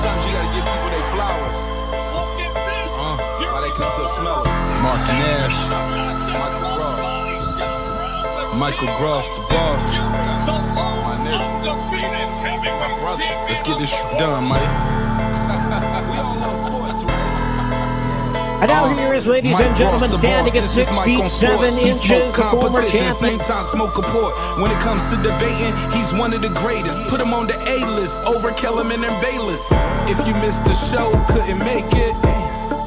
Sometimes you gotta give people their flowers. While they can still smell it. Mark Nash, Michael Gross, the boss. My nigga, my brother. Let's get this done, Mike. We all love sports, right? And now here is, ladies and gentlemen, standing at 6 feet 7 inches, the former champion. Same time smoke a port. When it comes to debating, he's one of the greatest. Put him on the A-list over Kellerman and Bayless. If you missed the show, couldn't make it,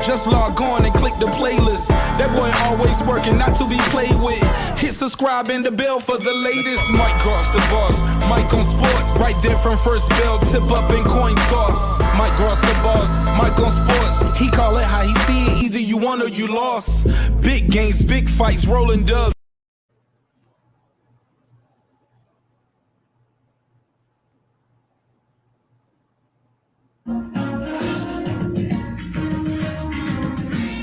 just log on and click the playlist. That boy always working, not to be played with. Hit subscribe and the bell for the latest. Mike Gross, the boss. Mike on sports, right there from first bell, tip up and coin toss. Mike Gross, the boss. Mike on sports, he call it how he see it. Either you won or you lost. Big games, big fights, rolling dubs.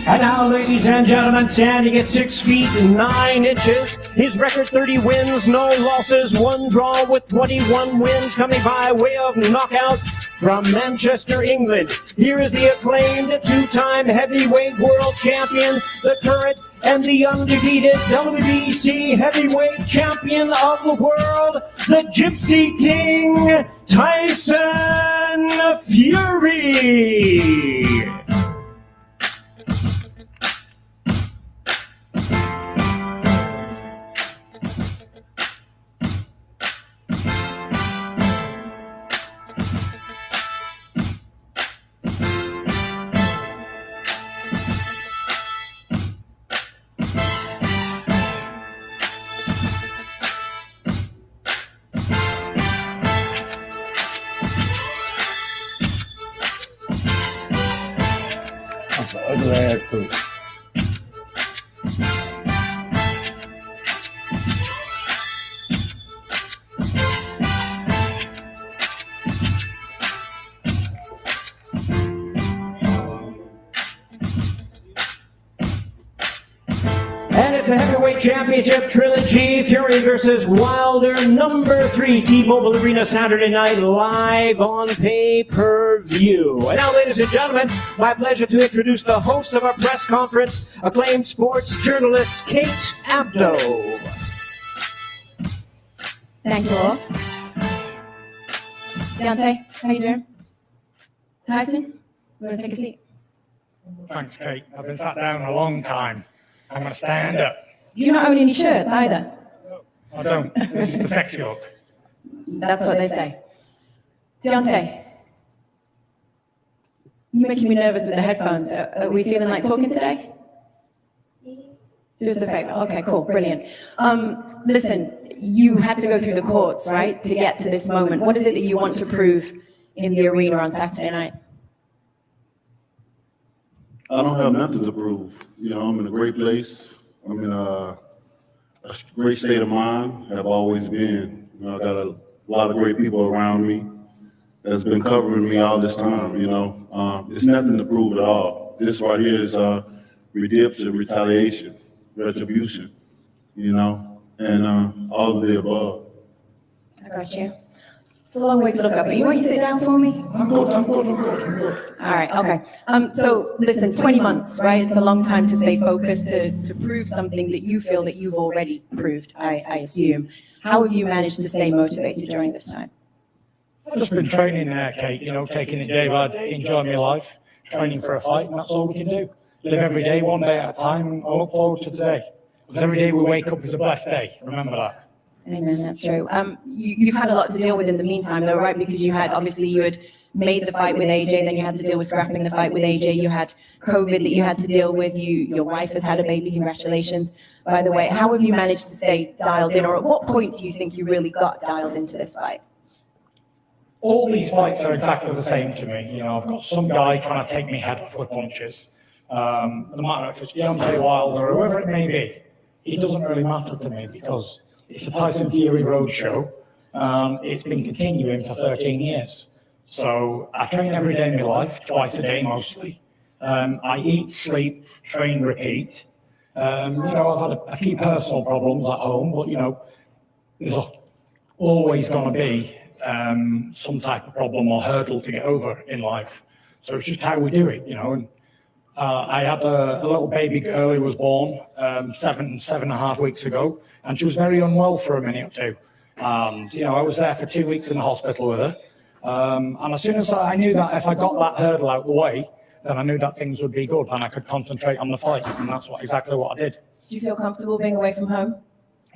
And now, ladies and gentlemen, standing at 6 feet 9 inches, his record 30 wins, no losses, 1 draw with 21 wins, coming by way of knockout from Manchester, England. Here is the acclaimed 2-time heavyweight world champion, the current and the undefeated WBC heavyweight champion of the world, the Gypsy King, Tyson Fury. Ugly ass food. And it's the heavyweight championship trilogy, Fury versus Wilder, #3, T-Mobile Arena, Saturday night, live on pay-per-view. And now, ladies and gentlemen, my pleasure to introduce the host of our press conference, acclaimed sports journalist Kate Abdo. Thank you all. Deontay, how you doing? Tyson, you want to take a seat? Thanks, Kate. I've been sat down a long time. I'm going to stand up. Do you not own any shirts either? I don't. This is the sexy look. That's what they say. Deontay, you're making me nervous with the headphones. Are we feeling like talking today? Do us a favor. Okay, cool, brilliant. Listen, you had to go through the courts, right, to get to this moment. What is it that you want to prove in the arena on Saturday night? I don't have nothing to prove. You know, I'm in a great place. I'm in a great state of mind, have always been. You know, I got a lot of great people around me that's been covering me all this time, you know. It's nothing to prove at all. This right here is redemption, retaliation, retribution, you know, and all of the above. I got you. It's a long way to look up, but you want you sit down for me? I'm good. All right, okay. So listen, 20 months, right? It's a long time to stay focused, to prove something that you feel that you've already proved, I assume. How have you managed to stay motivated during this time? I've just been training there, Kate, you know, taking it day by day, enjoying my life, training for a fight, and that's all we can do. Live every day, one day at a time, and I look forward to today. Because every day we wake up is a blessed day, remember that. Amen, that's true. You've had a lot to deal with in the meantime, though, right? Because you had made the fight with AJ, then you had to deal with scrapping the fight with AJ. You had COVID that you had to deal with. Your wife has had a baby. Congratulations, by the way. How have you managed to stay dialed in, or at what point do you think you really got dialed into this fight? All these fights are exactly the same to me. You know, I've got some guy trying to take me head off with punches. No matter if it's Deontay Wilder or whoever it may be, it doesn't really matter to me because it's a Tyson Fury roadshow. It's been continuing for 13 years. So I train every day in my life, twice a day mostly. I eat, sleep, train, repeat. You know, I've had a few personal problems at home, but you know, there's always going to be some type of problem or hurdle to get over in life. So it's just how we do it, you know. And I had a little baby girl who was born 7.5 weeks ago, and she was very unwell for a minute or two. And, you know, I was there for 2 weeks in the hospital with her. And as soon as I knew that if I got that hurdle out of the way, then I knew that things would be good and I could concentrate on the fight. And that's exactly what I did. Do you feel comfortable being away from home?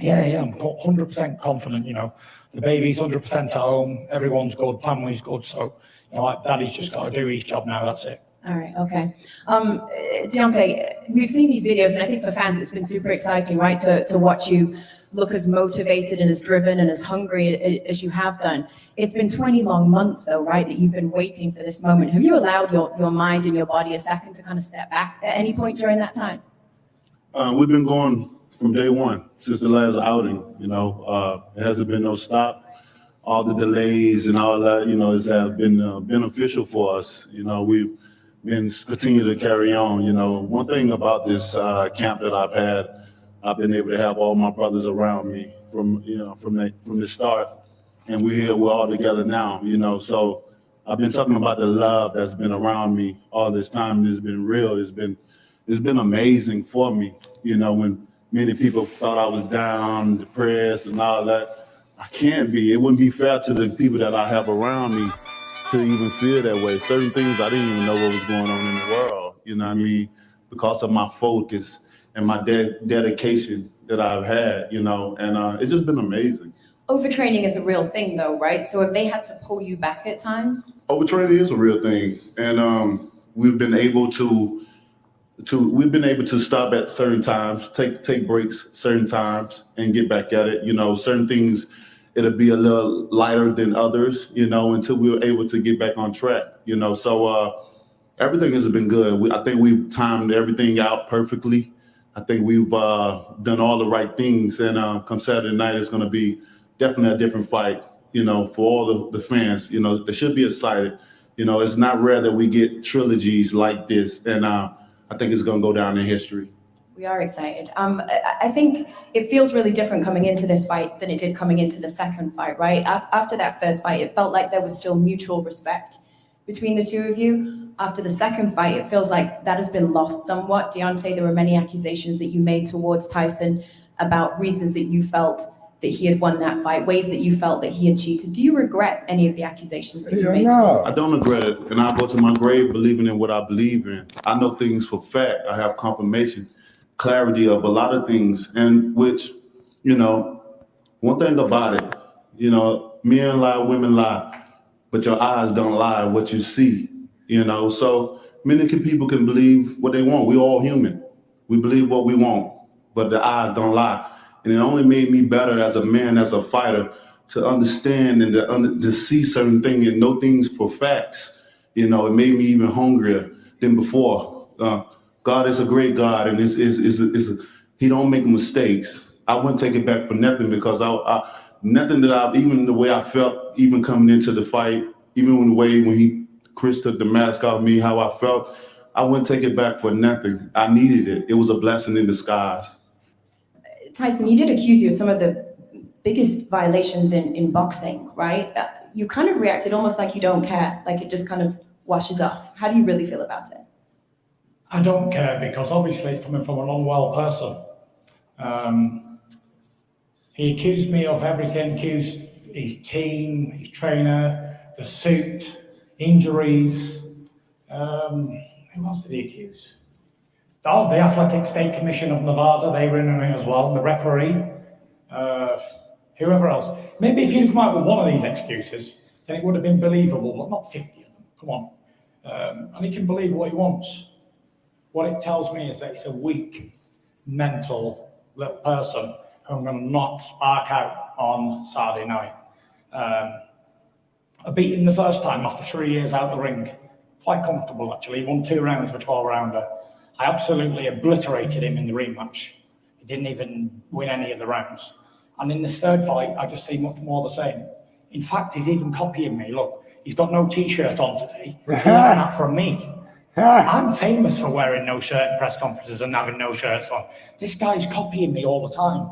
Yeah, I'm 100% confident, you know. The baby's 100% at home, everyone's good, family's good. So, you know, Daddy's just got to do his job now, that's it. All right, okay. Deontay, we've seen these videos, and I think for fans it's been super exciting, right, to watch you look as motivated and as driven and as hungry as you have done. It's been 20 long months, though, right, that you've been waiting for this moment. Have you allowed your mind and your body a second to kind of step back at any point during that time? We've been going from day one since the last outing. You know, it hasn't been no stop. All the delays and all that, you know, has been beneficial for us. You know, we've been continue to carry on. You know, one thing about this camp that I've had, I've been able to have all my brothers around me from the start, and we're all together now. You know, so I've been talking about the love that's been around me all this time. It's been real. It's been amazing for me. You know, when many people thought I was down, depressed, and all that. I can't be. It wouldn't be fair to the people that I have around me to even feel that way. Certain things I didn't even know what was going on in the world, you know what I mean? Because of my focus and my dedication that I've had, you know, and it's just been amazing. Overtraining is a real thing, though, right? So have they had to pull you back at times? Overtraining is a real thing, and we've been able to stop at certain times, take breaks certain times, and get back at it. You know, certain things it'll be a little lighter than others, you know, until we were able to get back on track. You know, so everything has been good. I think we've timed everything out perfectly. I think we've done all the right things, and come Saturday night, it's going to be definitely a different fight. You know, for all the fans, you know, they should be excited. You know, it's not rare that we get trilogies like this, and I think it's going to go down in history. We are excited. I think it feels really different coming into this fight than it did coming into the second fight, right? After that first fight, it felt like there was still mutual respect between the two of you. After the second fight, it feels like that has been lost somewhat. Deontay, there were many accusations that you made towards Tyson about reasons that you felt that he had won that fight, ways that you felt that he had cheated. Do you regret any of the accusations that you made towards him? I don't regret it, and I go to my grave believing in what I believe in. I know things for fact. I have confirmation, clarity of a lot of things, and which, you know, one thing about it, you know, men lie, women lie, but your eyes don't lie what you see, you know. So many people can believe what they want. We're all human. We believe what we want, but the eyes don't lie. And it only made me better as a man, as a fighter, to understand and to see certain things and know things for facts. You know, it made me even hungrier than before. God is a great God, and He don't make mistakes. I wouldn't take it back for nothing, because nothing that even the way I felt, even coming into the fight, even when Chris took the mask off me, how I felt, I wouldn't take it back for nothing. I needed it. It was a blessing in disguise. Tyson, you did accuse you of some of the biggest violations in boxing, right? You kind of reacted almost like you don't care, like it just kind of washes off. How do you really feel about it? I don't care, because obviously it's coming from an unwell person. He accused me of everything, accused his team, his trainer, the suit, injuries. Who else did he accuse? Oh, the Athletic State Commission of Nevada, they were in on it as well, the referee, whoever else. Maybe if you'd come out with one of these excuses, then it would have been believable, but not 50 of them, come on. And he can believe what he wants. What it tells me is that he's a weak, mental little person who I'm going to not spark out on Saturday night. I beat him the first time after 3 years out the ring. Quite comfortable, actually. He won 2 rounds of a 12-rounder. I absolutely obliterated him in the rematch. He didn't even win any of the rounds. And in this third fight, I just see much more the same. In fact, he's even copying me. Look, he's got no T-shirt on today. He learned that from me. I'm famous for wearing no shirt in press conferences and having no shirts on. This guy's copying me all the time.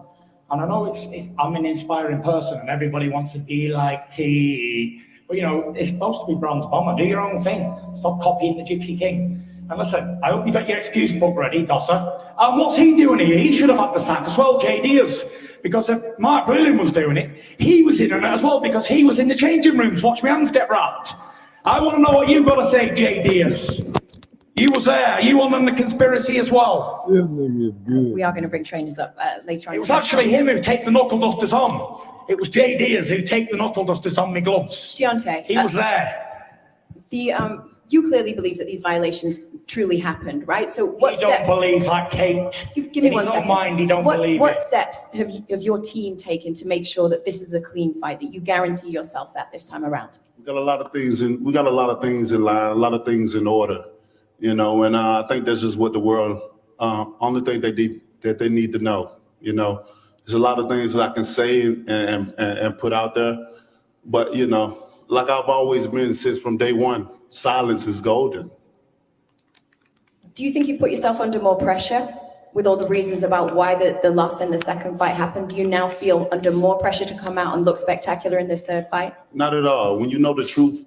And I know I'm an inspiring person and everybody wants to be like T. But, you know, it's supposed to be Bronze Bomber. Do your own thing. Stop copying the Gypsy King. And listen, I hope you got your excuse book ready, Dosser. And what's he doing here? He should have had the sack as well, JD's. Because if Mark Brilliant was doing it, he was in on it as well because he was in the changing rooms. Watch my hands get wrapped. I want to know what you've got to say, JD's. You was there. You on the conspiracy as well. We are going to bring trainers up later on. It was actually him who taped the knuckle dusters on. It was JD's who taped the knuckle dusters on my gloves. Deontay. He was there. You clearly believe that these violations truly happened, right? So what He steps? don't believe that, Kate. Give me In one his second. own mind, he don't believe What it. steps have your team taken to make sure that this is a clean fight, that you guarantee yourself that this time around? We got a lot of things in line, a lot of things in order, you know, and I think that's just what the world, only thing that they need to know, you know. There's a lot of things that I can say and put out there, but, you know, like I've always been since from day one, silence is golden. Do you think you've put yourself under more pressure with all the reasons about why the loss in the second fight happened? Do you now feel under more pressure to come out and look spectacular in this third fight? Not at all. When you know the truth,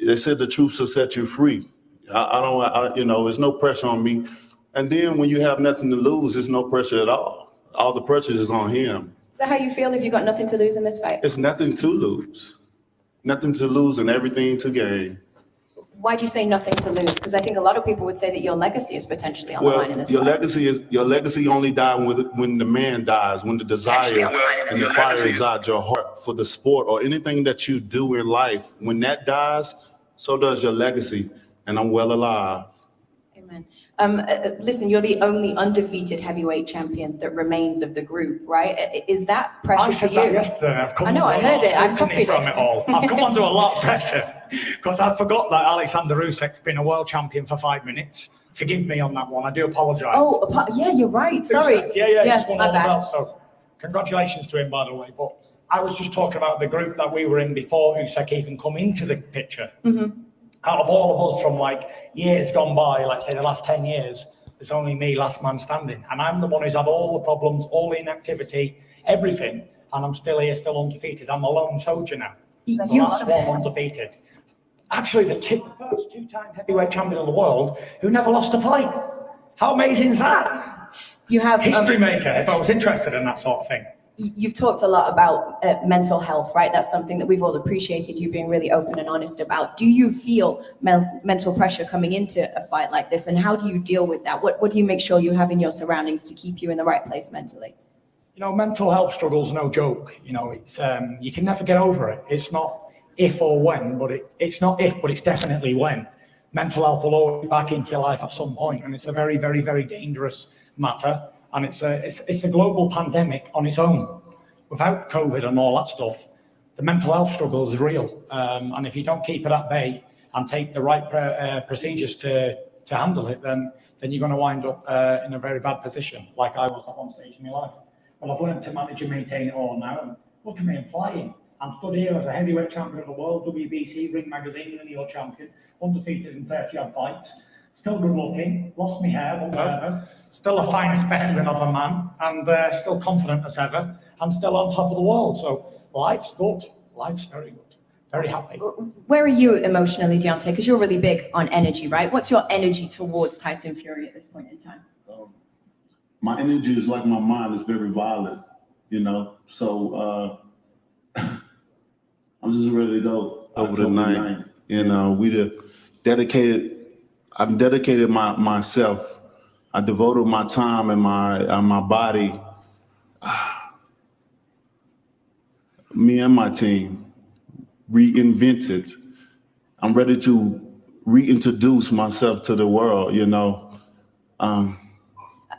they said the truth will set you free. You know, there's no pressure on me. And then when you have nothing to lose, there's no pressure at all. All the pressure is on him. Is that how you feel if you got nothing to lose in this fight? It's nothing to lose. Nothing to lose and everything to gain. Why'd you say nothing to lose? Because I think a lot of people would say that your legacy is potentially on the line in this your fight. legacy only dies when the man dies, when the desire and the fire is out your heart for the sport or anything that you do in life. When that dies, so does your legacy. And I'm well alive. Amen. Listen, you're the only undefeated heavyweight champion that remains of the group, right? Is that pressure I for said you? that yesterday. I've come I know, I under a heard lot it. of I've scrutiny copied from it. it all. I've come under a lot of pressure because I forgot that Alexander Usyk's been a world champion for 5 minutes. Forgive me on that one. I do apologise. Oh, yeah, you're right. Sorry. Usyk, yeah, he's won my all the bad. belts. So congratulations to him, by the way. But I was just talking about the group that we were in before Usyk even come into the picture. Mm-hmm. Out of all of us from like years gone by, let's say the last 10 years, there's only me, last man standing. And I'm the one who's had all the problems, all the inactivity, everything. And I'm still here, still undefeated. I'm a lone soldier now. The last one undefeated. Actually, the first two-time heavyweight champion of the world who never lost a fight. How amazing is that? You have History maker, if I was interested in that sort of thing. You've talked a lot about mental health, right? That's something that we've all appreciated you being really open and honest about. Do you feel mental pressure coming into a fight like this? And how do you deal with that? What do you make sure you have in your surroundings to keep you in the right place mentally? You know, mental health struggle's no joke. You know, it's you can never get over it. It's not if or when, but it's not if, but it's definitely when. Mental health will always be back into your life at some point, and it's a very, very, very dangerous matter. And it's a global pandemic on its own. Without COVID and all that stuff, the mental health struggle is real. And if you don't keep it at bay and take the right procedures to handle it, then you're going to wind up in a very bad position, like I was at one stage in my life. Well, I've learned to manage and maintain it all now. And look at me, I'm flying. I'm stood here as a heavyweight champion of the world, WBC, Ring Magazine, lineal champion, undefeated in 30-odd fights. Still good looking, lost my hair, but whatever. Still a fine specimen of a man, and still confident as ever, and still on top of the world. So life's good. Life's very good. Very happy. Where are you emotionally, Deontay? Because you're really big on energy, right? What's your energy towards Tyson Fury at this point in time? My energy is like my mind is very violent, you know. So I'm just ready to go over the night. You know, I've dedicated myself. I devoted my time and my body, me and my team, reinvented. I'm ready to reintroduce myself to the world, you know.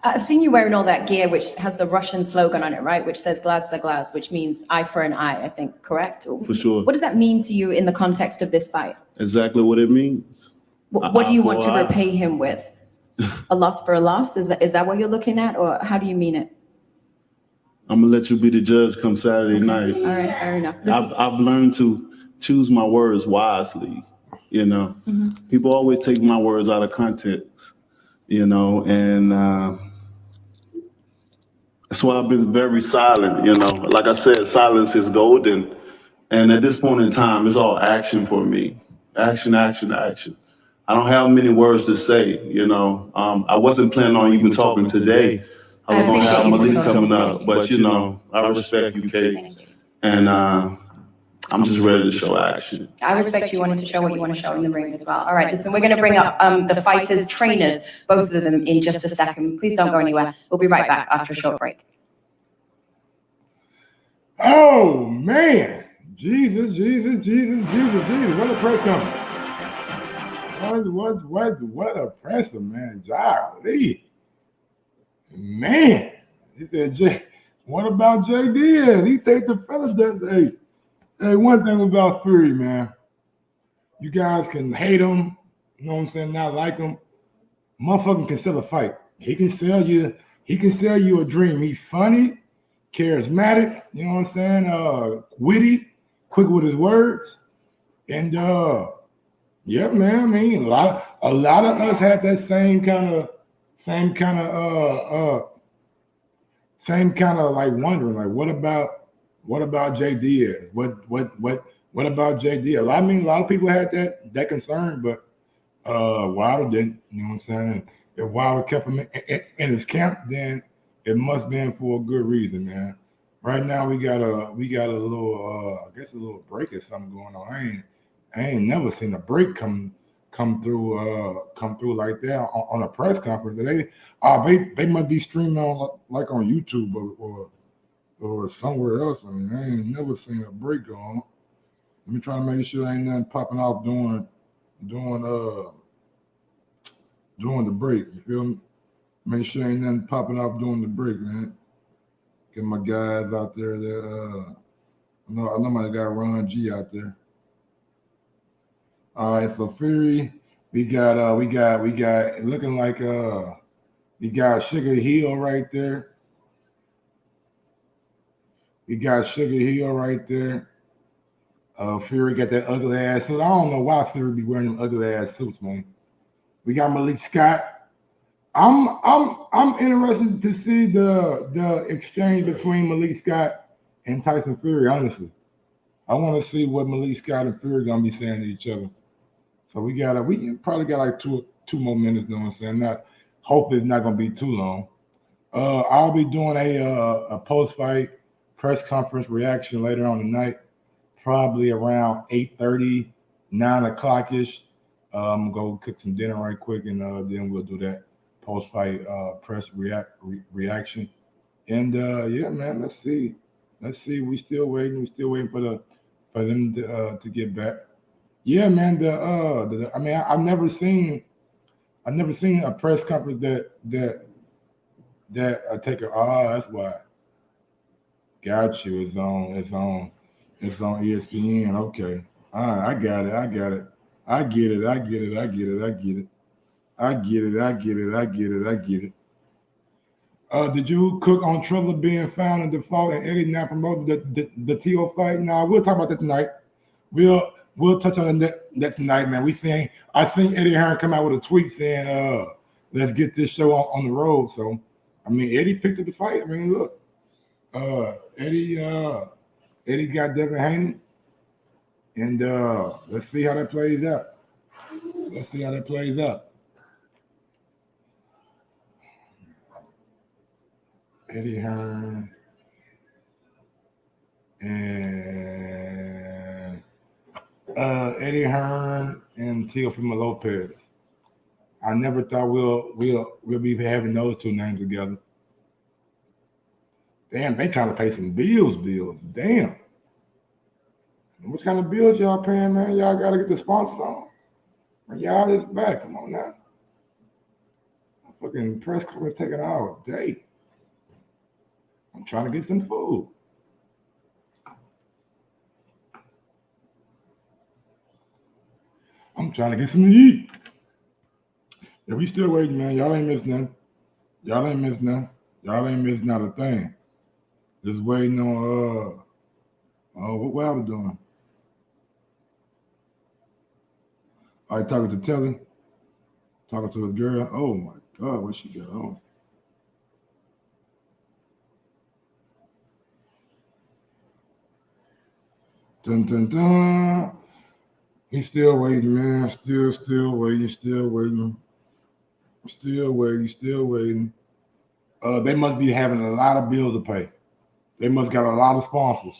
I've seen you wearing all that gear, which has the Russian slogan on it, right? Which says "Glaz za glaz," which means eye for an eye, I think, correct? For sure. What does that mean to you in the context of this fight? Exactly what it means. What do you want to repay him with? A loss for a loss? Is that what you're looking at, or how do you mean it? I'm gonna let you be the judge come Saturday night. All right, fair enough. I've learned to choose my words wisely. You know, people always take my words out of context. You know, and That's why I've been very silent, you know. Like I said, silence is golden. And at this point in time, it's all action for me. Action, action, action. I don't have many words to say, you know. I wasn't planning on even talking today. I was going to have Malik coming up, but, you know, I respect you, Kate. And I'm just ready to show action. I respect you wanting to show what you want to show in the ring as well. All right, listen, we're going to bring up the fighters' trainers, both of them, in just a second. Please don't go anywhere. We'll be right back after a short break. Oh, man. Jesus. What a press conference. What a presser, man. Golly. Man. He said, what about JD? He take the fellas that, hey, one thing about Fury, man. You guys can hate him, you know what I'm saying, not like him. Motherfucker can sell a fight. He can sell you a dream. He's funny, charismatic, you know what I'm saying, witty, quick with his words. And yeah, man, I mean, a lot of us had that same kind of like wondering, like, what about JD? What about JD? A lot of people had that concern, but Wilder didn't, you know what I'm saying? If Wilder kept him in his camp, then it must have been for a good reason, man. Right now we got a little I guess a little break or something going on. I ain't never seen a break come through like that on a press conference. They must be streaming on like on YouTube or somewhere else. I mean, I ain't never seen a break on. Let me try to make sure ain't nothing popping off during the break. You feel me? Make sure ain't nothing popping off during the break, man. Get my guys out there that I know my guy Ron G out there. All right, so Fury, we got it looking like we got Sugar Hill right there. We got Sugar Hill right there. Fury got that ugly ass suit. I don't know why Fury be wearing them ugly ass suits, man. We got Malik Scott. I'm interested to see the exchange between Malik Scott and Tyson Fury, honestly. I want to see what Malik Scott and Fury gonna be saying to each other. So we probably got like two more minutes, you know what I'm saying? Hopefully it's not gonna be too long. I'll be doing a post-fight press conference reaction later on tonight, probably around 8:30, 9 o'clock-ish. I'm gonna go cook some dinner right quick, and then we'll do that post-fight press reaction. And yeah, man, let's see. We still waiting for them to get back. Yeah, man. I mean, I've never seen a press conference that take a. That's why. Got you. It's on ESPN. Okay. All right. I get it. I get it. Did you cook on Trevor being found in default and Eddie not promoting the TO fight? Nah, we'll talk about that tonight. We'll touch on that tonight, man. I seen Eddie Hearn come out with a tweet saying, let's get this show on the road. So, I mean, Eddie picked up the fight. I mean, look, Eddie got Devin Haney, and let's see how that plays out. Eddie Hearn and Teofimo Lopez. I never thought we'll be having those two names together. Damn, they trying to pay some bills. Damn. What kind of bills y'all paying, man? Y'all got to get the sponsors on. Y'all is back. Come on now. Fucking press conference taking an hour a day. I'm trying to get some food. I'm trying to get some to eat. Yeah, we still waiting, man. Y'all ain't missing nothing. Y'all ain't missing not a thing. Just waiting on what Wilder doing. All right, talking to Telly. Talking to his girl. Oh my God, what she got on? Dun, dun, dun. He's still waiting, man. Still waiting. They must be having a lot of bills to pay. They must got a lot of sponsors.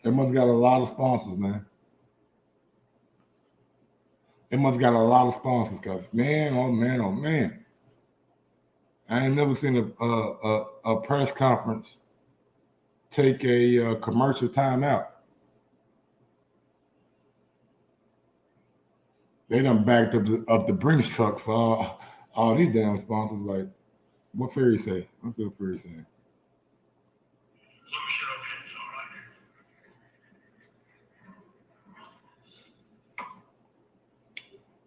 Man. They must got a lot of sponsors, cause man, oh man. I ain't never seen a press conference take a commercial timeout. They done backed up the Brinks truck for all these damn sponsors. Like, what Ferry say? What's what Ferry saying?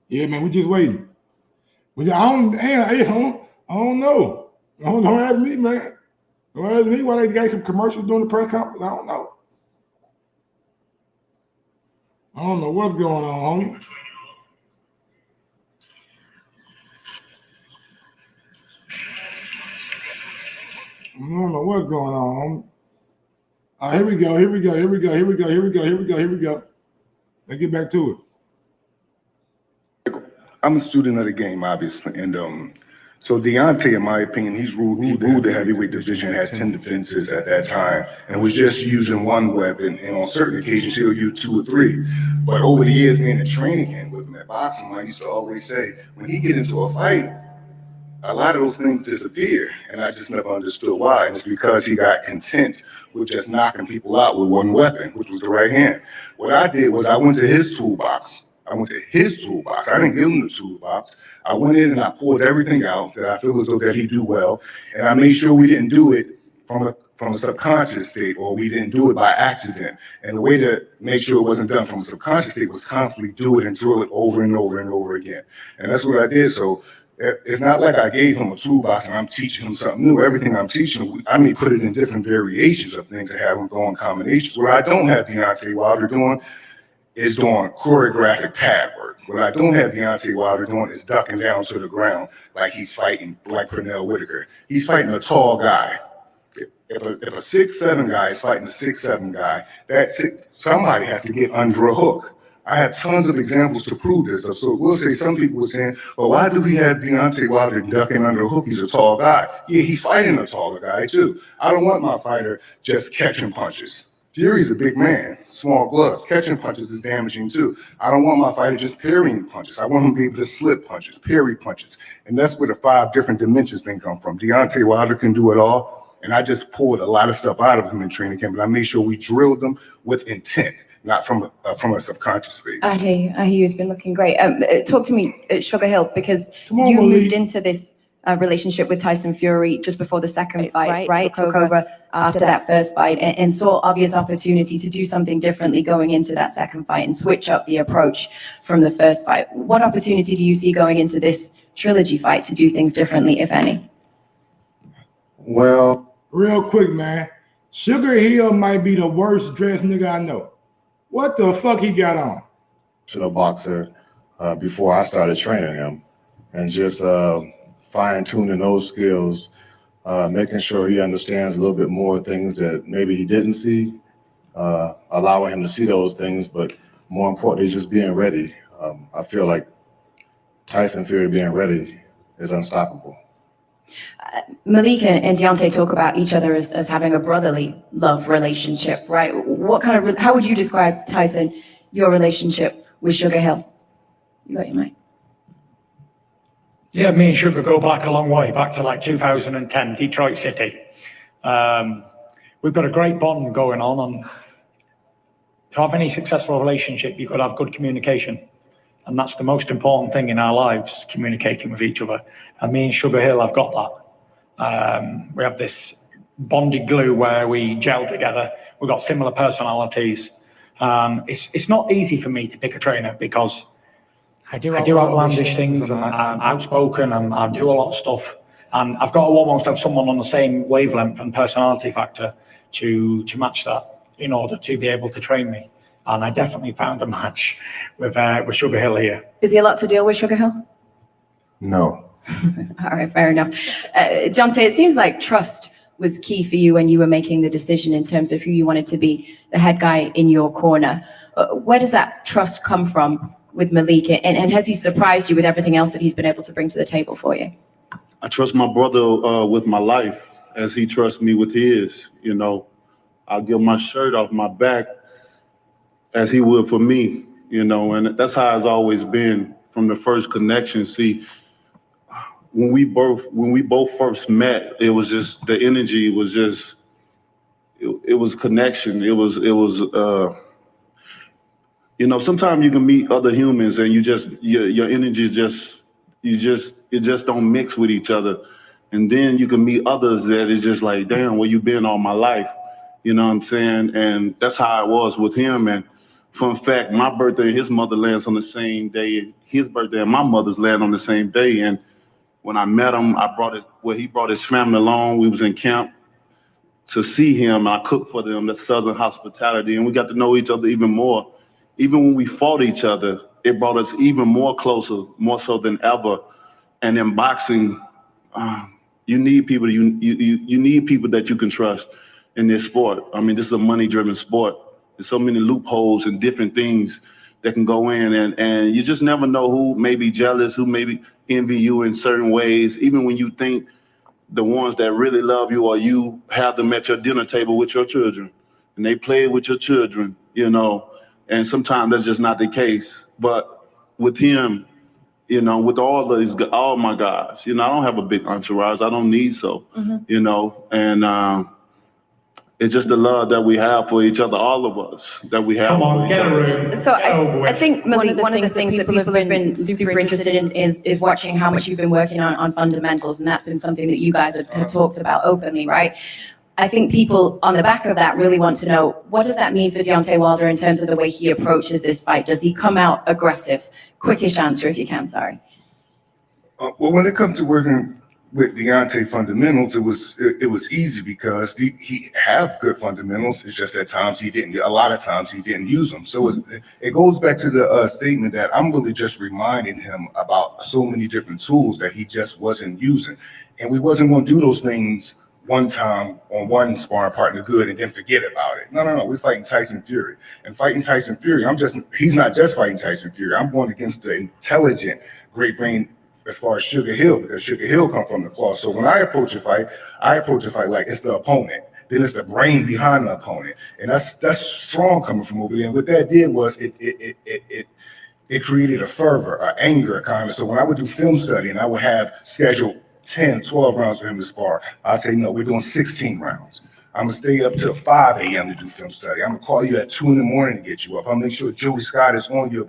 Yeah, man, we just waiting. I don't know. Don't ask me, man. Don't ask me why they got some commercials during the press conference. I don't know. I don't know what's going on, homie. I don't know what's going on, homie. Here we go. Let's get back to it. I'm a student of the game, obviously, and so Deontay, in my opinion, he ruled the heavyweight division, had 10 defenses at that time, and was just using one weapon, and on certain occasions he'll use 2 or 3. But over the years, being a training camp with him at boxing, I used to always say, when he get into a fight, a lot of those things disappear, and I just never understood why. And it's because he got content with just knocking people out with one weapon, which was the right hand. What I did was I went to his toolbox. I didn't give him the toolbox. I went in and I pulled everything out that I feel as though that he'd do well, and I made sure we didn't do it from a subconscious state, or we didn't do it by accident. And the way to make sure it wasn't done from a subconscious state was constantly do it and drill it over and over and over again. And that's what I did. So it's not like I gave him a toolbox and I'm teaching him something new. Everything I'm teaching him, I may put it in different variations of things and have him throwing combinations. What I don't have Deontay Wilder doing is doing choreographic pad work. What I don't have Deontay Wilder doing is ducking down to the ground like he's fighting like Pernell Whitaker. He's fighting a tall guy. If a 6'7" guy is fighting a 6'7" guy, somebody has to get under a hook. I have tons of examples to prove this. So we'll say some people were saying, well, why do we have Deontay Wilder ducking under a hook? He's a tall guy. Yeah, he's fighting a taller guy too. I don't want my fighter just catching punches. Fury's a big man, small gloves. Catching punches is damaging too. I don't want my fighter just parrying punches. I want him to be able to slip punches, parry punches. And that's where the 5 different dimensions thing come from. Deontay Wilder can do it all. And I just pulled a lot of stuff out of him in training camp, but I made sure we drilled them with intent, not from a subconscious space. I hear you. It's been looking great. Talk to me, Sugar Hill, because you Malik. moved into this relationship with Tyson Fury just before the second fight, right? Took over after that first fight and saw obvious opportunity to do something differently going into that second fight and switch up the approach from the first fight. What opportunity do you see going into this trilogy fight to do things differently, if any? Well, Real quick, man. Sugar Hill might be the worst dressed nigga I know. What the fuck he got on? A boxer before I started training him, and just fine-tuning those skills, making sure he understands a little bit more things that maybe he didn't see, allowing him to see those things, but more importantly, just being ready. I feel like Tyson Fury being ready is unstoppable. Malik and Deontay talk about each other as having a brotherly love relationship, right? How would you describe, Tyson, your relationship with Sugar Hill? You got your mic. Yeah, me and Sugar go back a long way, back to like 2010, Detroit City. We've got a great bond going on, and to have any successful relationship, you've got to have good communication. And that's the most important thing in our lives, communicating with each other. And me and Sugar Hill have got that. We have this bonded glue where we gel together. We've got similar personalities. It's not easy for me to pick a trainer because I do outlandish things, and I'm outspoken, and I do a lot of stuff. And I've got to almost have someone on the same wavelength and personality factor to match that in order to be able to train me. And I definitely found a match with Sugar Hill here. Is he a lot to deal with, Sugar Hill? No. All right, fair enough. Deontay, it seems like trust was key for you when you were making the decision in terms of who you wanted to be the head guy in your corner. Where does that trust come from with Malik? And has he surprised you with everything else that he's been able to bring to the table for you? I trust my brother with my life as he trusts me with his. You know, I'll give my shirt off my back as he would for me, you know, and that's how it's always been from the first connection. See, when we both first met, it was just the energy was just it was connection. It was you know, sometimes you can meet other humans and you just your energy it just don't mix with each other. And then you can meet others that is just like, damn, where you been all my life? You know what I'm saying? And that's how it was with him. And fun fact, my birthday and his mother lands on the same day. His birthday and my mother's land on the same day. And when I met him, he brought his family along. We was in camp to see him. I cooked for them, the Southern hospitality, and we got to know each other even more. Even when we fought each other, it brought us even more closer, more so than ever. And in boxing, you need people you need people that you can trust in this sport. I mean, this is a money-driven sport. There's so many loopholes and different things that can go in, and you just never know who may be jealous, who may envy you in certain ways, even when you think the ones that really love you or you have them at your dinner table with your children and they play with your children, you know, and sometimes that's just not the case. But with him, you know, with all my guys, you know, I don't have a big entourage. I don't need so, you know, and it's just the love that we have for each other, all of us, that we have for each other. So I think, Malik, one of the things that people have been super interested in is watching how much you've been working on fundamentals, and that's been something that you guys have talked about openly, right? I think people on the back of that really want to know, what does that mean for Deontay Wilder in terms of the way he approaches this fight? Does he come out aggressive? Quickish answer if you can, sorry. Well, when it comes to working with Deontay fundamentals, it was easy because he have good fundamentals. It's just at times a lot of times he didn't use them. So it goes back to the statement that I'm really just reminding him about so many different tools that he just wasn't using. And we wasn't going to do those things one time on one sparring partner good and then forget about it. No. We're fighting Tyson Fury. And fighting Tyson Fury, he's not just fighting Tyson Fury. I'm going against the intelligent, great brain as far as Sugar Hill, because Sugar Hill come from the claw. So when I approach a fight like it's the opponent. Then it's the brain behind the opponent. And that's strong coming from over there. And what that did was it created a fervor, an anger kind of. So when I would do film study and I would have scheduled 10, 12 rounds for him to spar, I say, no, we're doing 16 rounds. I'm gonna stay up till 5 a.m. to do film study. I'm gonna call you at 2 in the morning to get you up. I'll make sure Joey Scott is on you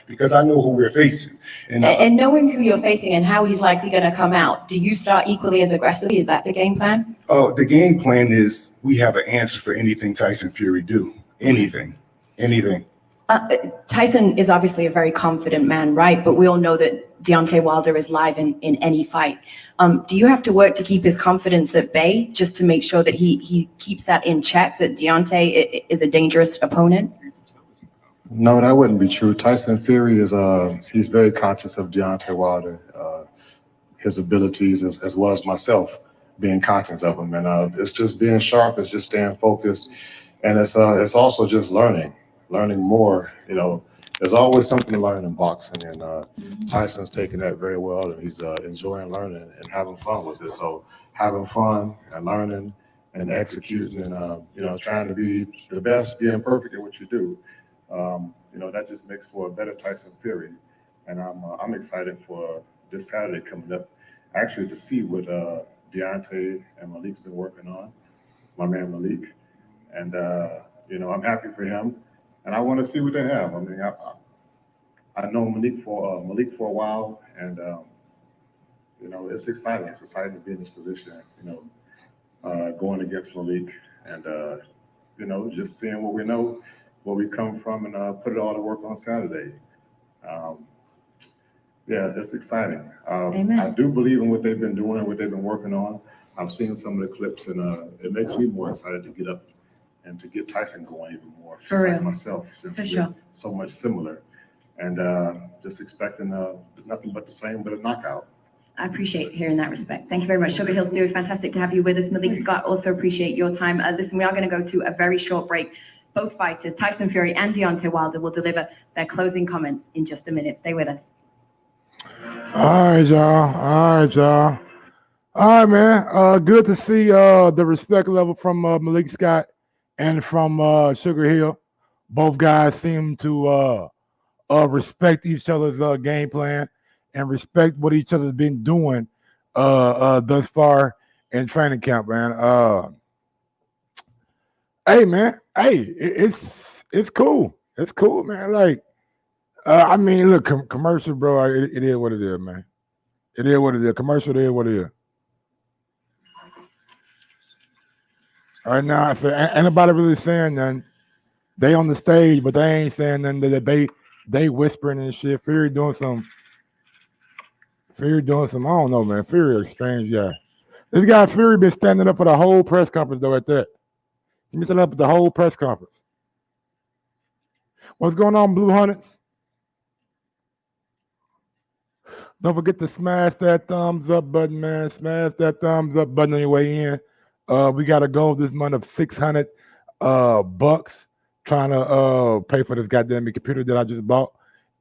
because I know who we're facing. And knowing who you're facing and how he's likely gonna come out, do you start equally as aggressively? Is that the game plan? Oh, the game plan is we have an answer for anything Tyson Fury do. Anything. Tyson is obviously a very confident man, right? But we all know that Deontay Wilder is live in any fight. Do you have to work to keep his confidence at bay just to make sure that he keeps that in check, that Deontay is a dangerous opponent? No, that wouldn't be true. Tyson Fury he's very conscious of Deontay Wilder, his abilities as well as myself being conscious of him. And it's just being sharp, it's just staying focused. And it's also just learning more. You know, there's always something to learn in boxing, and Tyson's taking that very well, and he's enjoying learning and having fun with it. So having fun and learning and executing and trying to be the best, being perfect at what you do, that just makes for a better Tyson Fury. And I'm excited for this Saturday coming up, actually to see what Deontay and Malik's been working on, my man Malik, and I'm happy for him. And I want to see what they have. I mean, I know Malik for a while, and it's exciting. It's exciting to be in this position. Going against Malik, and just seeing what we know, where we come from, and put it all to work on Saturday. It's exciting. I do believe in what they've been doing, what they've been working on. I've seen some of the clips, and it makes me more excited to get up and to get Tyson going even more. For real. Like myself, since we're so much similar. And just expecting nothing but the same, but a knockout. I appreciate hearing that respect. Thank you very much. Sugar Hill Stewie, fantastic to have you with us. Malik Scott, also appreciate your time. Listen, we are going to go to a very short break. Both fighters, Tyson Fury and Deontay Wilder, will deliver their closing comments in just a minute. Stay with us. All right, y'all. All right, y'all. All right, man. Good to see the respect level from Malik Scott and from Sugar Hill. Both guys seem to respect each other's game plan and respect what each other's been doing thus far in training camp, man. Hey, man. Hey, it's cool. It's cool, man. Like, I mean, look, commercial, bro. It is what it is, man. It is what it is. Commercial, it is what it is. All right, now, if ain't nobody really saying nothing. They on the stage, but they ain't saying nothing. They whispering and shit. Fury doing some. I don't know, man. Fury a strange guy. This guy Fury been standing up for the whole press conference though. At that, he been standing up at the whole press conference. What's going on, Blue Hunters? Don't forget to smash that thumbs up button, man. Smash that thumbs up button on your way in. We got a goal this month of $600 bucks trying to pay for this goddamn computer that I just bought.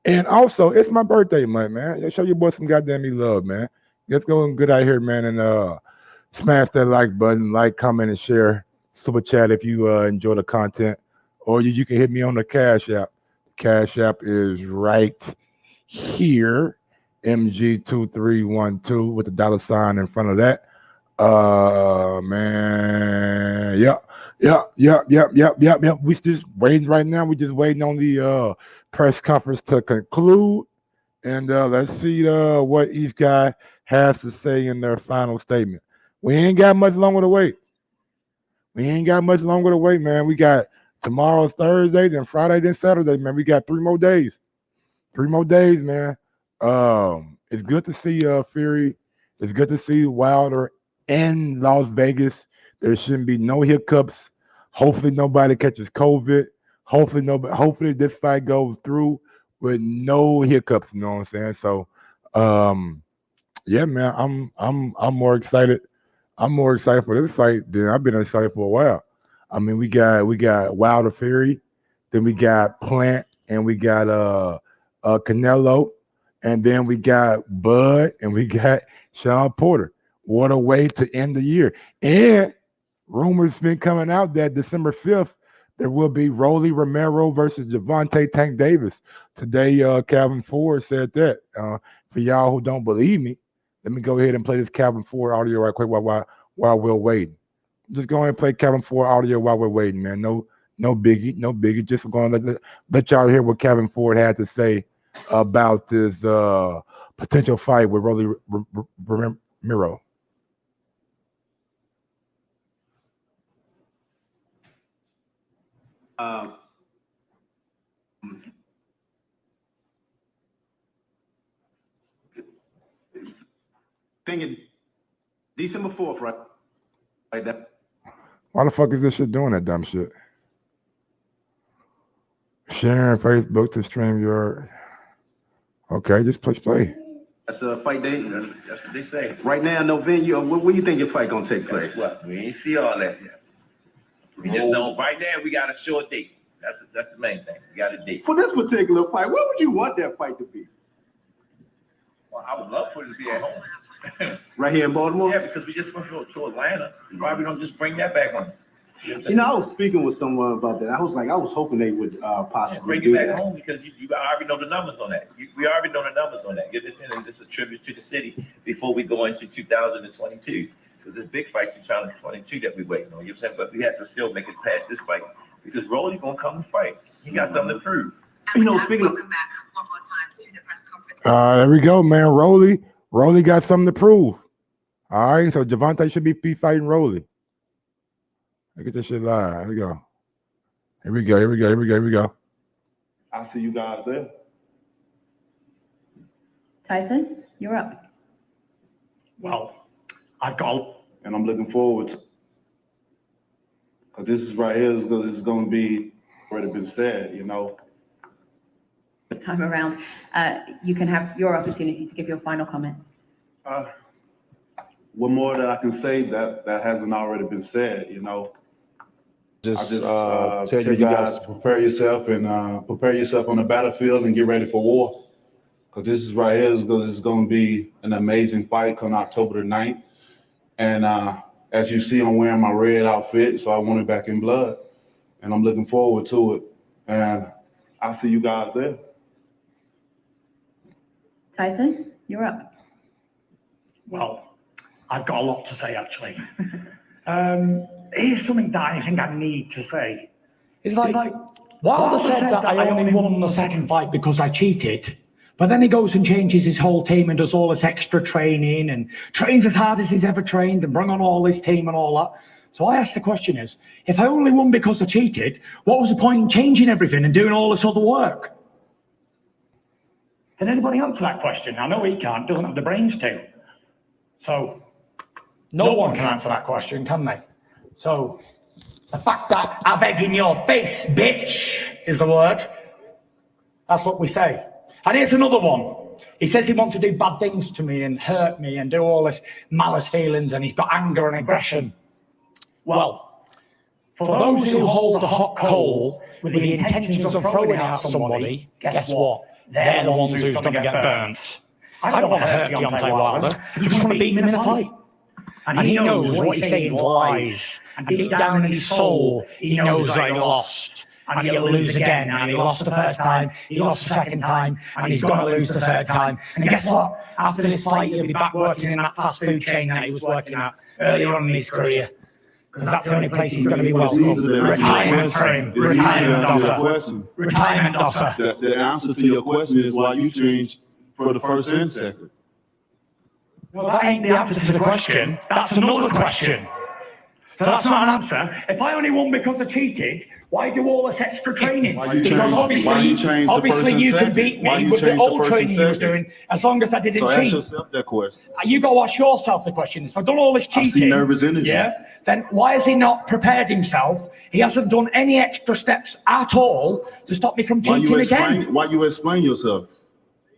And also, it's my birthday month, man. Let's show your boy some goddamn love, man. Let's go and get out here, man, and smash that like button, like, comment, and share. Super chat if you enjoy the content. Or you can hit me on the Cash App. Cash App is right here. MG2312 with the $ in front of that. Man, yep. We just waiting right now. We just waiting on the press conference to conclude, and let's see what each guy has to say in their final statement. We ain't got much longer to wait. Man. We got tomorrow's Thursday, then Friday, then Saturday, man. We got 3 more days. 3 more days, man. It's good to see Fury. It's good to see Wilder in Las Vegas. There shouldn't be no hiccups. Hopefully nobody catches COVID. Hopefully this fight goes through with no hiccups. You know what I'm saying? So, yeah, man, I'm more excited. I'm more excited for this fight than I've been excited for a while. I mean, we got Wilder Fury, then we got Plant, and we got Canelo. And then we got Bud and we got Sean Porter. What a way to end the year. And rumors been coming out that December 5th, there will be Rolly Romero versus Gervonta Tank Davis. Today, Calvin Ford said that. For y'all who don't believe me, let me go ahead and play this Calvin Ford audio right quick while we're waiting. Just go ahead and play Calvin Ford audio while we're waiting, man. No biggie. Just going to let y'all hear what Calvin Ford had to say about this potential fight with Rolly Romero. Thinking December 4th, right? Like that. Why the fuck is this shit doing that dumb shit? Sharing Facebook to StreamYard. Okay, just push play. That's a fight date. That's what they say. Right now, no venue. Where you think your fight gonna take place? Guess what? We ain't see all that yet. We just know right now we got a short date. That's the main thing. We got a date. For this particular fight, where would you want that fight to be? Well, I would love for it to be at home. Right here in Baltimore? Yeah, because we just went to Atlanta. Why we don't just bring that back on? You know, I was speaking with someone about that. I was hoping they would possibly bring it back home because you already know the numbers on that. We already know the numbers on that. You're just saying this is a tribute to the city before we go into 2022 because this big fight's in 2022 that we waiting on. You know what I'm saying? But we have to still make it past this fight because Rolly's gonna come and fight. He got something to prove. You know, speaking of. Welcome back one more time to the press conference. There we go, man. Rolly got something to prove. All right, so Gervonta should be fighting Rolly. Look at this shit live. Here we go. I'll see you guys there. Tyson, you're up. Well, I've got. And I'm looking forward to. Because this is right here, this is going to be already been said, you know. This time around, you can have your opportunity to give your final comment. What more that I can say that hasn't already been said, you know? Just tell you guys to prepare yourself and prepare yourself on the battlefield and get ready for war. Because this is right here is going to be an amazing fight come October the 9th. And as you see, I'm wearing my red outfit, so I want it back in blood. And I'm looking forward to it. And I'll see you guys there. Tyson, you're up. Well, I've got a lot to say, actually. Here's something that I think I need to say. It's like Wilder said that I only won the second fight because I cheated, but then he goes and changes his whole team and does all this extra training and trains as hard as he's ever trained and bring on all his team and all that. So I asked the question is, if I only won because I cheated, what was the point in changing everything and doing all this other work? Can anybody answer that question? I know he can't, doesn't have the brains to. So no one can answer that question, can they? So the fact that I've egg in your face, bitch, is the word. That's what we say. And here's another one. He says he wants to do bad things to me and hurt me and do all this malice feelings and he's got anger and aggression. Well, for those who hold a hot coal with the intentions of throwing it at somebody, guess what? They're the ones who's going to get burnt. I don't want to hurt Deontay Wilder. I just want to beat him in a fight. And he knows what he's saying is lies. And deep down in his soul, he knows that he lost. And he'll lose again. And he lost the first time, he lost the second time, and he's going to lose the third time. And guess what? After this fight, he'll be back working in that fast food chain that he was working at earlier on in his career. Because that's the only place he's going to be welcome. Retirement for him. Retirement offer. Retirement offer. The answer to your question is why you changed for the first and second. Well, that ain't the answer to the question. That's another question. So that's not an answer. If I only won because I cheated, why do all this extra training? Because obviously you can beat me with the old training you was doing as long as I didn't cheat. So ask yourself that question. You got to ask yourself the question. If I've done all this cheating, I see nervous energy. Yeah, then why has he not prepared himself? He hasn't done any extra steps at all to stop me from cheating again. Why you explain yourself?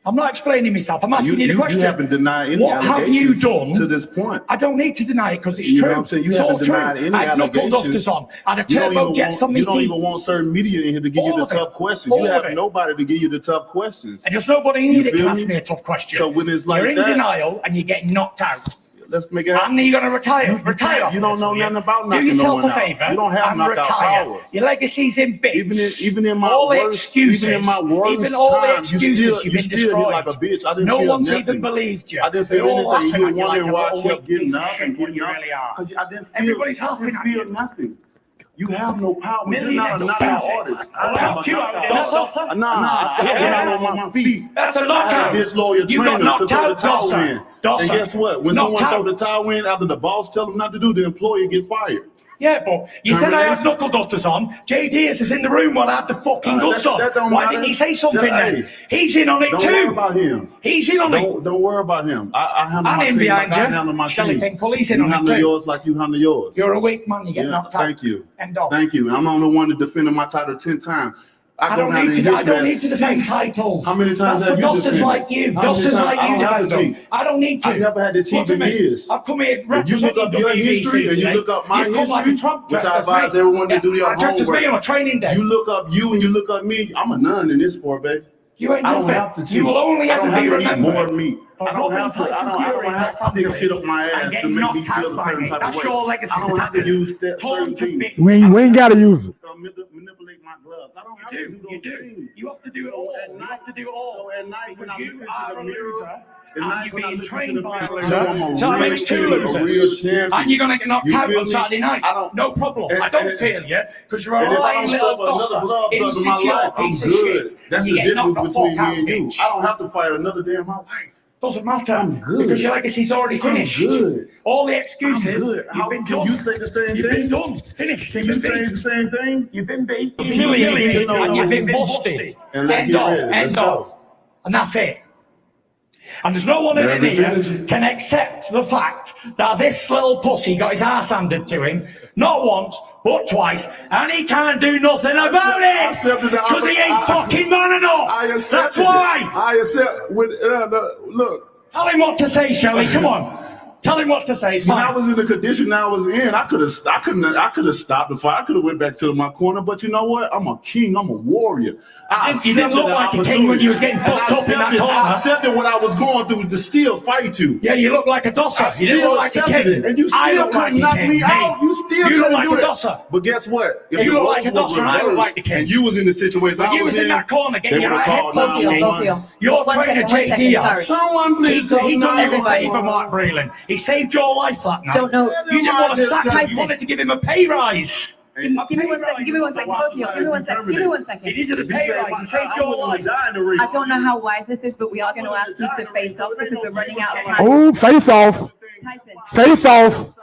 I'm not explaining myself. I'm asking you the question. You haven't denied any what have you done to this point? I don't need to deny it because it's you true. Know what I'm saying? You it's haven't all true. denied any I had knuckle dusters on. I had a turbo jets on my feet. You don't even want certain media in here to give you the tough questions. You have nobody to give you the tough questions. And there's nobody in here that can ask me a tough question. So when it's like you're in denial and you're getting knocked out. Let's make it happen. And you're going to retire. Retire. You don't know nothing about knocking Do yourself no a one favour. out. You don't have knockout power. Your legacy's in bits. Even in my all worst, excuses, even in my worst even all the time, excuses, you still hit like a bitch. I didn't no feel one's nothing. even believed you. I didn't They're feel all anything. You laughing were at wondering you why like I kept getting up and what getting you up. really are. I didn't Everybody's laughing at you. nothing. You have no power. You're Millionaire not a knockout artist. I'm not on my feet. That's a knockout. This lawyer You got trainer to knocked throw the out, towel in. And guess what? When someone Knocked throw out. the towel in after the boss tell him not to do, the employee get fired. Yeah, but you said I had knuckle dusters on. JD is in the room while I had the fucking guts on. Why didn't he say something then? He's in on it Don't too. worry about him. He's in on it. Don't worry about him. I handle I'm my in team behind like I you. handle my Shelly team. Finkel, he's in You on it handle too. yours like you handle yours. You're a weak man. You get knocked out. Thank you. End of. Thank you. I'm the only one that defended my title 10 times. I don't need to defend titles. How many times That's have for you dusters defended? like you. How many Dusters times? like I you don't have defend to them. cheat. I don't need to. I've never had to cheat Look at in me. years. I've come here If you representing look up your WBC history and you today. look up my You've come like a history, Trump which dressed I as me. advise everyone to do their I dressed as me homework. on a training day. You look up you and you look up me. I'm a nun in this sport, baby. You ain't I don't nothing. have to cheat. You will only I don't ever be have to eat remembered. more meat. I don't have to stick shit up my ass to make me feel a certain type of That's way. your legacy. I don't have to use certain things. We ain't got to use it. Manipulate my gloves. I don't have to do You those do. things. You have to do it all. You have to do it all. So at night when I Because look you into are the a mirror, loser. at And night you're when I being look trained into the by a mirror, loser. I'm a So that real makes two champion, a losers. real champion. And you're going to get knocked You out feel on me? Saturday night. I don't- No problem. I don't feel you because you're a And if I lying don't little stuff another dosser, glove under my insecure life, I'm piece of good. shit. That's And you the get knocked difference the between fuck me out, and you. bitch. I don't have to fight another day in my life. Doesn't matter. I'm good. Because your legacy's already finished. good. All the excuses. I'm good. You've been Can done. you say the same You've thing? been done. Finished. Can you say the same thing? You've been beat. Humiliated. And you've been busted. And let's End get of. ready. Let's End go. of. And that's it. And there's no one in here can accept the fact that this little pussy got his ass handed to him, not once, but twice, and he can't do nothing about it! Because he ain't fucking man enough! That's why! I accept, look, Tell him what to say, Shelley. Come on. Tell him what to say. It's When fine. I was in the condition I was in, I could have stopped the fight. I could have went back to my corner, but you know what? I'm a king. I'm a warrior. You didn't look like a king when you was getting fucked up in that corner. I accepted what I was going through to still fight you. Yeah, you look like a dosser. You didn't look like a king. And you still couldn't knock me out. You still You look couldn't like do a it. dosser. But guess what? If You the look like a roles dosser were and I look reversed like the king. And you was in the situation When I you was in in, that corner getting they your would have head called punched, 911. your One trainer second, JD sorry. us. Someone please call He done you a 911. favour, Mark Breland. He saved your life that night. Don't know. You didn't want to sack him. You Tyson. wanted to give him a pay rise. Give me 1 second. Give me 1 second. Both of you. Give me 1 second. Give me 1 second. He needed a pay rise. He saved your life. I don't know how wise this is, but we are going to ask you to face off because we're running out of time. Oh, face off. Tyson. Face off.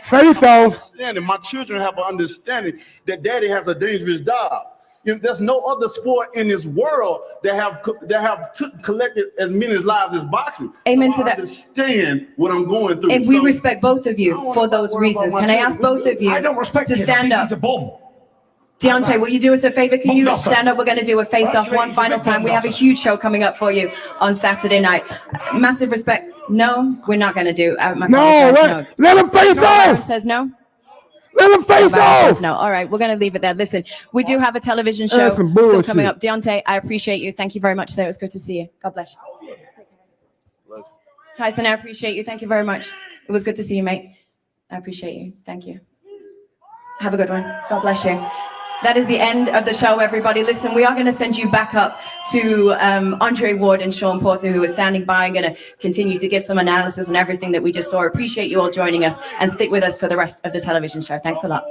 Face off. Understanding. My children have an understanding that daddy has a dangerous job. There's no other sport in this world that have collected as many lives as boxing. Amen So to I that. understand what I'm going through. And we So respect both of you for those reasons. Can I ask both of you I don't respect to him. I stand think up? he's a bum. Deontay, will you do us a favor? Can you No, sir. stand up? We're going to do a face-off Actually, one he's a final big time. We have a bum, huge show coming up for you on Saturday night. Massive respect. No, we're not going to do. No, let him face Aaron off. says no. Let him face Aaron says off. no. All right, we're going to leave it there. Listen, we do have a television show That's some still bullshit. coming up. Deontay, I appreciate you. Thank you very much, sir. It was good to see you. God bless you. Tyson, I appreciate you. Thank you very much. It was good to see you, mate. I appreciate you. Thank you. Have a good one. God bless you. That is the end of the show, everybody. Listen, we are going to send you back up to Andre Ward and Sean Porter, who are standing by and going to continue to give some analysis and everything that we just saw. Appreciate you all joining us, and stick with us for the rest of the television show. Thanks a lot.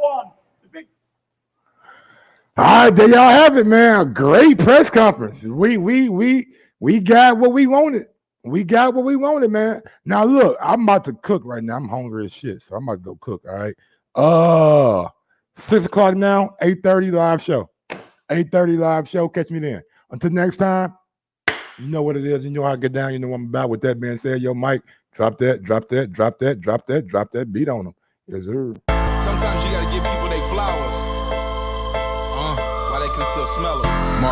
All right, there y'all have it, man. A great press conference. We got what we wanted. We got what we wanted, man. Now look, I'm about to cook right now. I'm hungry as shit, so I'm about to go cook. All right. 6 o'clock now. 8:30 live show. 8:30 live show. Catch me then. Until next time, you know what it is. You know how I get down. You know what I'm about. With that being said, yo, Mike, drop that beat on them. Yes, sir. Sometimes you gotta give people their flowers. While they can still smell them.